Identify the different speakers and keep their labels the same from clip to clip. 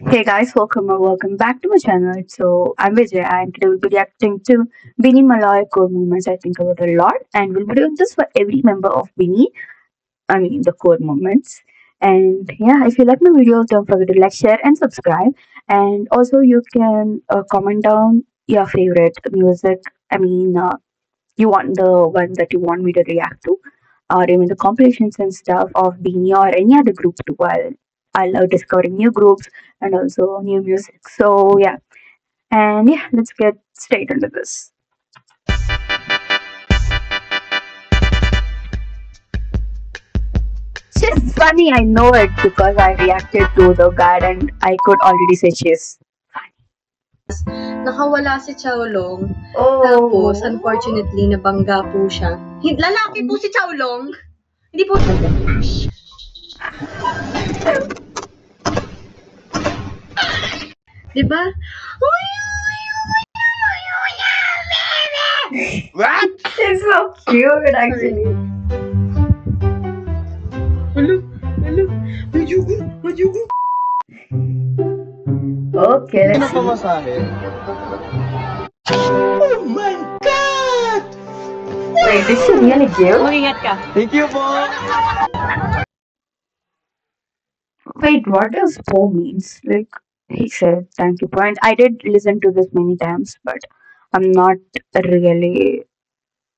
Speaker 1: Hey guys, welcome or welcome back to my channel. So I'm Vijay and today we'll be reacting to Beanie Malloy core movements I think about a lot, and we'll be doing this for every member of Beanie, I mean the core movements. And yeah, if you like my videos, don't forget to like, share and subscribe. And also you can comment down your favorite music. You want the one that you want me to react to, or even the compilations and stuff of Beanie or any other group too. I love discovering new groups and also new music. So yeah, and yeah, let's get straight into this. She's funny, I know it because I reacted to the guy and I could already say she's
Speaker 2: Nakawala si Xiaolong.
Speaker 1: oh.
Speaker 2: Tapos, unfortunately, nabangga po siya. Lalaki po si Xiaolong. Hindi po. Diba?
Speaker 1: What? It's so cute actually.
Speaker 2: Hello? Majugo.
Speaker 1: Okay, let's
Speaker 3: Ano pa
Speaker 1: see.
Speaker 3: masabi? Oh my God!
Speaker 1: Wait, did she really give?
Speaker 2: Mag-ingat ka.
Speaker 3: Thank you po!
Speaker 1: Wait, what does po means? Like he said, thank you point. I did listen to this many times, but I'm not really.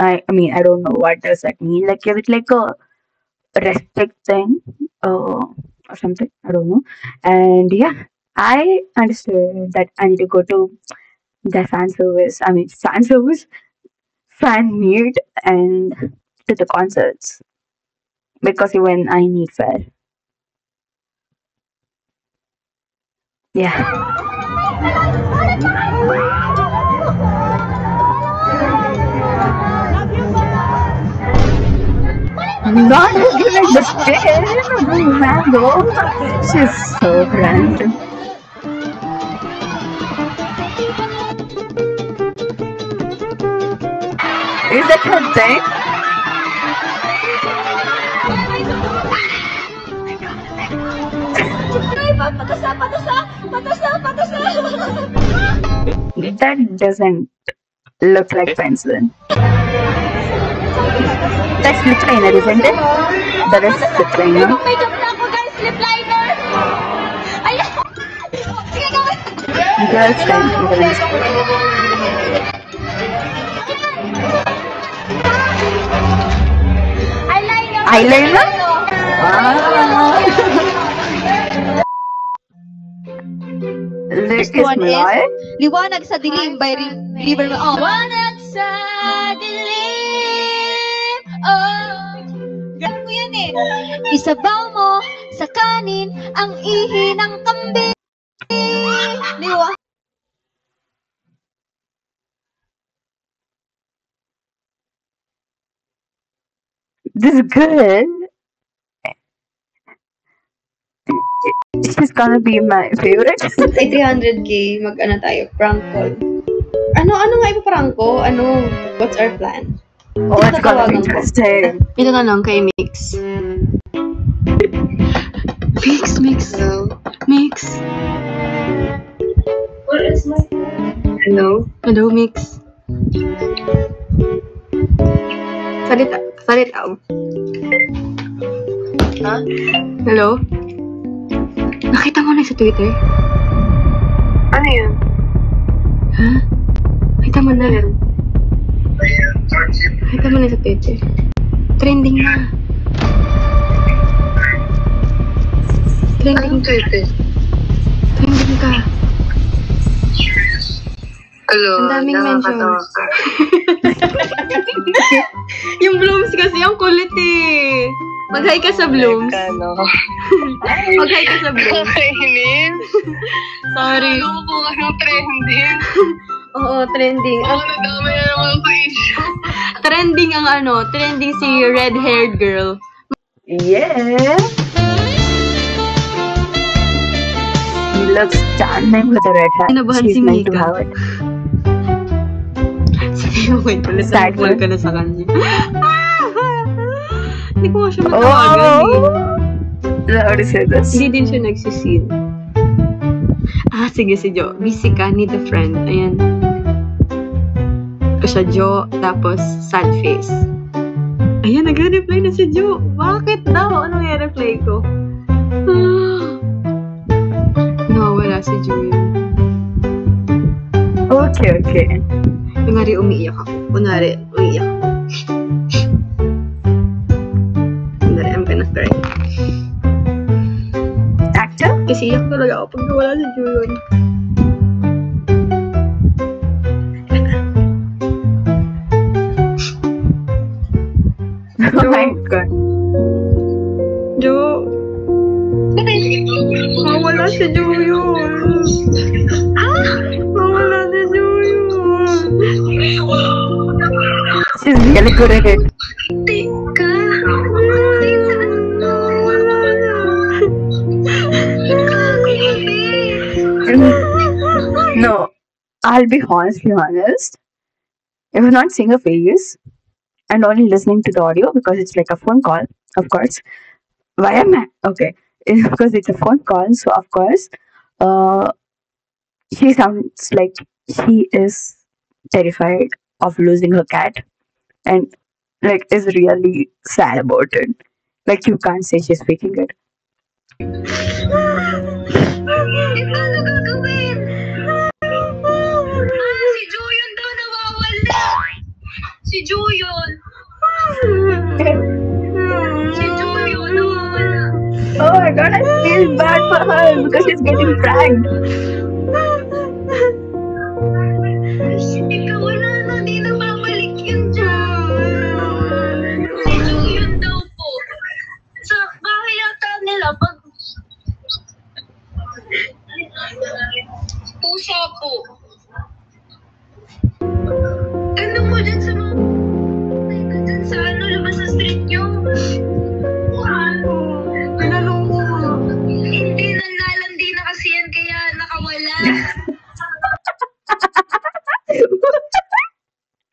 Speaker 1: I don't know what does that mean. Like, is it like a respect thing, or something? I don't know. And yeah, I understood that I need to go to the fan service. Fan service, fan meet, and to the concerts because even I need fare. Yeah. Not giving the stare, mango. She's so random. Is that her thing? That doesn't look like pencil. That's lip liner, isn't it? That is lip liner.
Speaker 2: May joke na ako, guys. Lip liner. Ayan. Sige, gawin.
Speaker 1: Girls like girls.
Speaker 2: Eyeliner.
Speaker 1: Eyeliner? Ah. This is
Speaker 4: one is
Speaker 1: Malay.
Speaker 4: Liwanag sa Dilim by River. Oh.
Speaker 2: Liwanag sa dilim. Oh.
Speaker 4: Ganun ko yan eh. Isabaw mo sa kanin ang ihi ng kambing. Liwa.
Speaker 1: This girl, she's gonna be my favorite.
Speaker 2: Ay, 300k, mag-ano tayo, prank call. Ano nga ipaprank ko? What's our plan?
Speaker 1: Oh, it's gonna be interesting.
Speaker 2: Ito na lang kay Mix. Mix. Mix. What is my... Hello? Hello, Mix. Salita. Ha? Hello? Nakita mo na sa Twitter?
Speaker 5: Ano yun?
Speaker 2: Ha? Nakita mo na. Nakita mo na sa Twitter. Trending na. Trending Twitter. Trending ka.
Speaker 5: Hello,
Speaker 2: Ang daming
Speaker 5: nakakatawa
Speaker 2: mentions.
Speaker 5: ka.
Speaker 2: Yung Blooms kasi ang kulit eh. Mag-hi ka sa Blooms.
Speaker 5: Kano?
Speaker 2: Mag-hi ka sa Blooms.
Speaker 5: Kainis?
Speaker 2: Sorry.
Speaker 5: Ano po kayong trending?
Speaker 2: Oo, trending.
Speaker 5: Ako nadami na naman sa issue.
Speaker 2: Trending si red-haired girl.
Speaker 1: Yeah. She looks stunning with a red hat.
Speaker 2: Kinabahan
Speaker 1: She's
Speaker 2: si
Speaker 1: meant to
Speaker 2: Mika.
Speaker 1: have it.
Speaker 2: Sige, wait.
Speaker 1: Sad
Speaker 2: Nag-call ka na sa kanya. Hindi ko nga siya matawagan eh.
Speaker 1: Oh, how to say this?
Speaker 2: Hindi din siya nagsisil. Sige, si Jo. Busy ka, need a friend. Ayan. Ito siya, Jo. Tapos, sad face. Ayan, nag-reply na si Jo. Bakit daw? Ano yung reply ko? No, wala si Jo yun.
Speaker 1: Okay.
Speaker 2: Kunwari, umiiyak ako. Kunwari, I'm gonna cry.
Speaker 1: Actor?
Speaker 2: Kasi iyak talaga ako pag nawala si Jo yun.
Speaker 1: Oh my God.
Speaker 2: Jo. Mawala si Jo yun. Mawala si Jo yun.
Speaker 1: She's really good at it.
Speaker 5: Tika.
Speaker 1: No, I'll be honestly honest. If I'm not seeing a face and only listening to the audio because it's like a phone call, of course. Why am I? Okay. It's because it's a phone call, so of course, she sounds like she is terrified of losing her cat and like is really sad about it. Like you can't say she's faking it.
Speaker 5: Paano gagawin? Si Jo yun daw nawawala. Si Jo yun. Si Jo yun nawawala.
Speaker 1: Oh my God, I feel bad for her because she's getting pranked.
Speaker 5: Ikaw wala na, di na babalik yun dyan. Si Jo yun daw po. Sa bahay yata nila, pag pusa po. Tanong mo dyan sa mga dyan sa labas sa street nyo.
Speaker 2: Tinanong ko.
Speaker 5: Hindi nanlalandi na kasi yan kaya nakawala.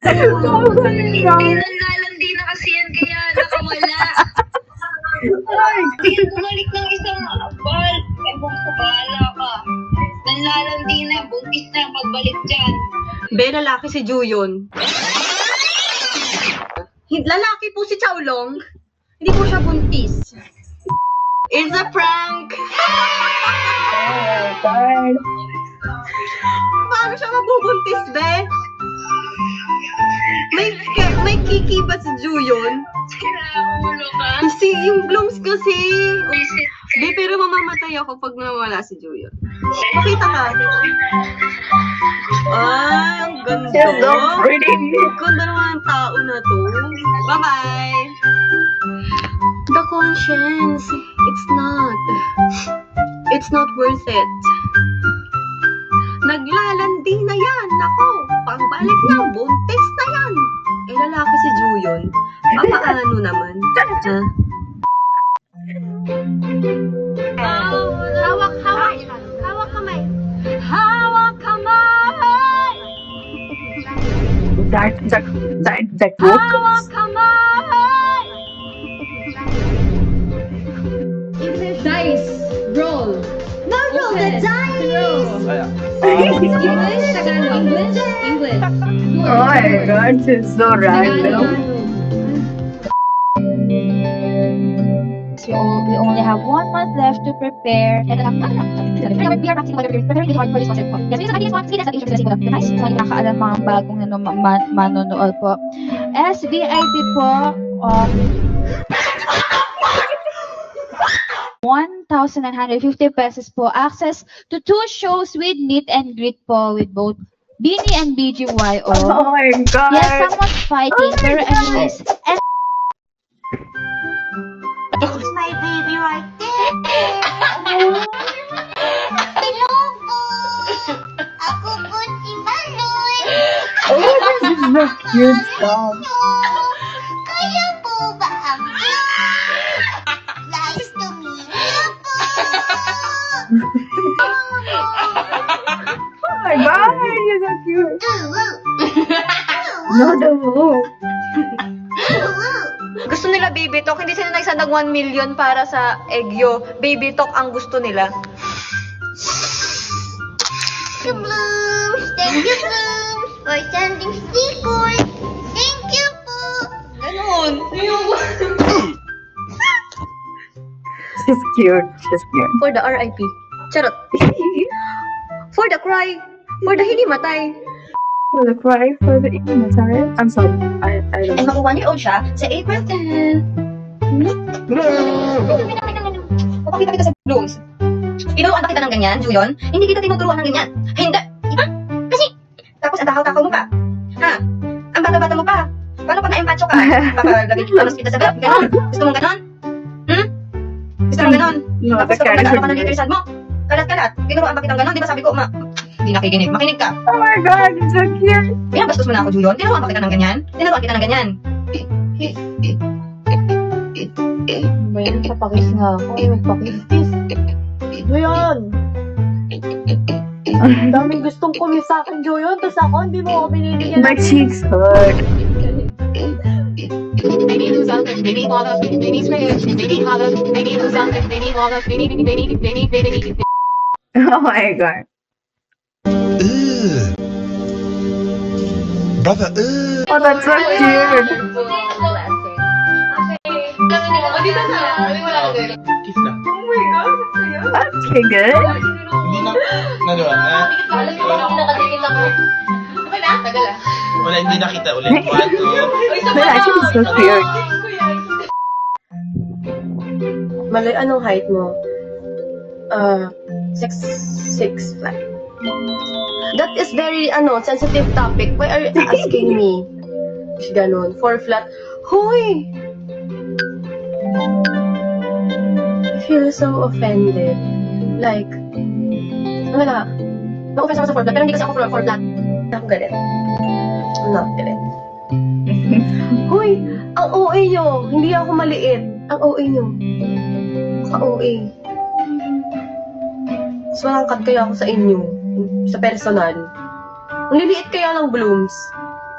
Speaker 5: Hindi nanlalandi na kasi yan kaya nakawala. Hindi bumalik ng isang bal. Ewan ko, bahala ka. Nanlalandi na, buntis na yung pagbalik dyan.
Speaker 2: Be, lalaki si Jo yun. Lalaki po si Chowlong. Hindi po siya buntis. It's a prank!
Speaker 1: Oh God.
Speaker 2: Paano siya mabubuntis, be? May kiki ba si Jo yun?
Speaker 5: Ulo ka.
Speaker 2: Kasi yung blooms kasi.
Speaker 5: Visit.
Speaker 2: Be, pero mamamatay ako pag nawala si Jo yun. Makita ka. Ang ganda.
Speaker 1: She's so pretty.
Speaker 2: Ganda naman ang tao na to. Bye-bye. The conscience. It's not worth it. Naglalandi na yan. Nako, pagbalik niya, buntis na yan. Eh, lalaki si Jo yun. Papaano naman? Ha? Hawak kamay. Hawak kamay.
Speaker 1: That vocals.
Speaker 2: Kamay. English dice. Roll.
Speaker 4: No, roll the dice!
Speaker 2: English, Tagalog. English.
Speaker 1: Oh my God, she's so random.
Speaker 4: So we only have 1 month left to prepare. And we are practicing preparing the hard for this concept po. Yes, minsan natin yung sige sa issue kasi ko. Guys, so nakakaalam mga bagong manonood po. SVIP po, 1,950 pesos po. Access to 2 shows with meet and greet po with both Beanie and BGYO.
Speaker 1: Oh my God.
Speaker 4: Yes, someone's fighting. Pero anyways, and
Speaker 5: It's my baby right there. Hello po. Ako po si Baloy.
Speaker 1: Oh, this is the cute song.
Speaker 5: Kaya po ba ang nice to meet you po?
Speaker 1: Oh my God, you're so cute. No, the woo.
Speaker 2: Gusto nila Baby Talk. Hindi sila nagsandag 1 million para sa Egyo. Baby Talk ang gusto nila.
Speaker 5: you, Blooms. Thank you, Blooms, for sending stickers. Thank you po.
Speaker 2: Ganon.
Speaker 1: She's cute. She's cute.
Speaker 2: For the RIP. Charot. For the cry. For the hinimatay.
Speaker 1: For the cry, for the ignorance. I'm sorry. I
Speaker 2: And
Speaker 1: don't know.
Speaker 2: maku 1 year old siya sa April 10. Papakita kita sa Blooms. Tinuruan ba kita ng ganyan, Juyon? Hindi kita tinuturuan ng ganyan. Hindi. Diba? Kasi, tapos ang takaw-takaw mo pa. Ha? Ang bata-bata mo pa. Paano pag na-empacho ka? Papalagay ka ng kita sa belt. Ganon? Gusto mong ganon? Gusto mong ganon?
Speaker 1: No,
Speaker 2: Tapos
Speaker 1: the
Speaker 2: kapag
Speaker 1: character.
Speaker 2: nag-ano ka ng literal mo, kalat-kalat. Tinuruan ba kitang ganon? Di ba sabi ko, hindi nakikinig. Makinig ka.
Speaker 1: Oh my god, it's so cute.
Speaker 2: Pinabastos mo na ako, Juyon. Tinuruan ba kita ng ganyan? Tinuruan kita ng ganyan.
Speaker 4: May nagpapakis nga ako. Ay, magpakis.
Speaker 6: Ngayon, ang daming gustong kumis sa akin, Joyon. Tapos ako, hindi mo ako binibigyan
Speaker 1: My cheeks hurt.
Speaker 7: Baby lose out, baby lava, baby spray, baby lava, baby lose out, baby lava, baby.
Speaker 1: Oh my god.
Speaker 3: Ugh. Brother, ugh.
Speaker 1: Oh, that's so cute.
Speaker 8: Kiss na.
Speaker 1: Okay, good.
Speaker 8: Hindi na. Nagawa na. Wala, hindi nakita ulit. 1, 2.
Speaker 1: But actually, it's so cute.
Speaker 6: Malay, anong height mo? 6'5". That is very, sensitive topic. Why are you asking me? Ganon. 4 flat. Hoy! I feel so offended. Like, wala. Na-offense ako sa 4 flat, pero hindi kasi ako 4 flat. Ako galit. I'm not galit. Hoy! Ang OA nyo! Hindi ako maliit. Ang OA nyo. Ka-OA. Mas malangkad kaya ako sa inyo. Sa personal. Ang liliit kaya ng Blooms.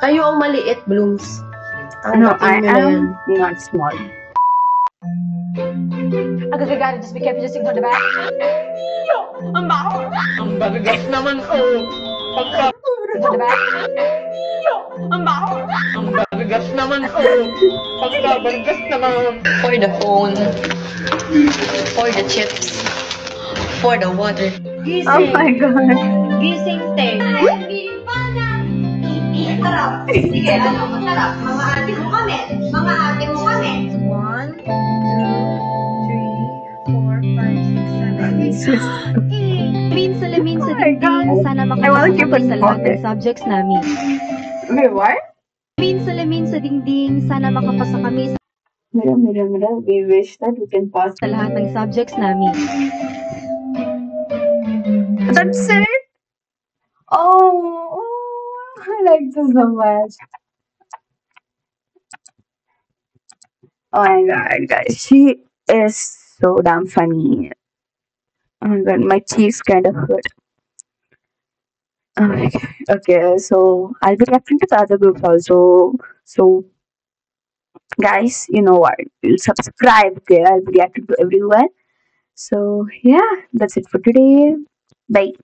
Speaker 6: Kayo ang maliit, Blooms. Ang
Speaker 1: No, I
Speaker 6: kapin nyo na yan.
Speaker 1: am not small.
Speaker 6: Agad-agad, just be careful, just ignore the back. Ang baho!
Speaker 8: Ang bagagas naman, oh. Pagka...
Speaker 6: Ignore the back. Ang baho!
Speaker 8: Ang bagagas naman, oh. Pagkabagas naman.
Speaker 2: For the phone. For the chips. For the water.
Speaker 1: Oh my god.
Speaker 6: Gising, te.
Speaker 2: Sarap. Sige, ano, masarap. Mga ate mo kami. Mga ate mo kami. 1, 2, 3, 4, 5, 6, 7, 8.
Speaker 9: Minsan-minsan
Speaker 1: Oh my God.
Speaker 9: din, sana
Speaker 1: I wanna
Speaker 9: makapasa
Speaker 1: keep
Speaker 9: kami
Speaker 1: it
Speaker 9: sa lahat ng
Speaker 1: focused.
Speaker 9: subjects namin.
Speaker 1: Wait, what?
Speaker 9: Minsan-minsan ding, sana makapasa kami
Speaker 1: Mira. We wish that we can pass.
Speaker 9: sa lahat ng subjects namin.
Speaker 1: That's it? Oh, I like this so much. Oh my god, guys. She is so damn funny. Oh my god, my cheeks kind of hurt. Oh my god. Okay, so I'll be reacting to the other groups also. So, guys, you know what? You'll subscribe, okay? I'll be reacting to everyone. So, yeah, that's it for today. Bye.